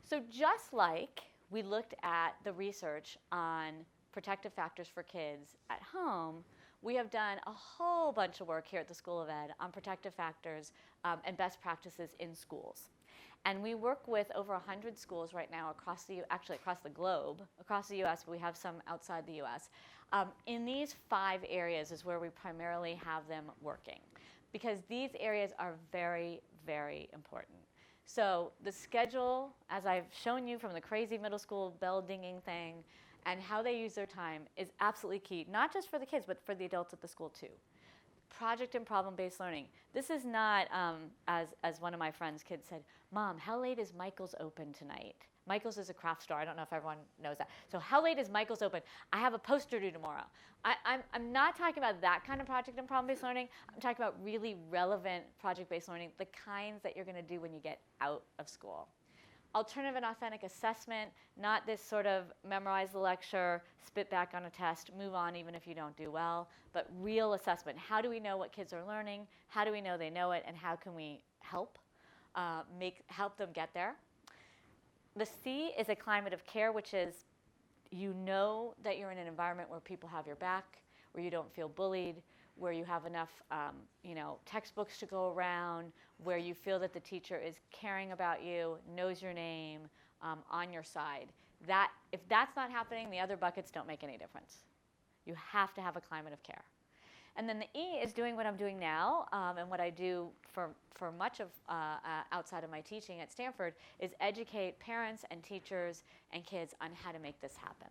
So just like we looked at the research on protective factors for kids at home, we have done a whole bunch of work here at the School of Ed on protective factors and best practices in schools. And we work with over 100 schools right now across the globe, across the US, but we have some outside the US. In these 5 areas is where we primarily have them working, because these areas are very, very important. So the schedule, as I've shown you from the crazy middle school bell dinging thing, and how they use their time is absolutely key, not just for the kids, but for the adults at the school too. Project and problem-based learning. This is not, as one of my friends' kids said, Mom, how late is Michael's open tonight? Michael's is a craft store. I don't know if everyone knows that. So how late is Michael's open? I have a poster due tomorrow. I'm not talking about that kind of project and problem-based learning. I'm talking about really relevant project-based learning, the kinds that you're going to do when you get out of school. Alternative and authentic assessment, not this sort of memorize the lecture, spit back on a test, move on even if you don't do well, but real assessment. How do we know what kids are learning? How do we know they know it? And how can we help them get there? The C is a climate of care, which is you know that you're in an environment where people have your back, where you don't feel bullied, where you have enough textbooks to go around, where you feel that the teacher is caring about you, knows your name, on your side. If that's not happening, the other buckets don't make any difference. You have to have a climate of care. And then the E is doing what I'm doing now, and what I do for much of outside of my teaching at Stanford is educate parents and teachers and kids on how to make this happen.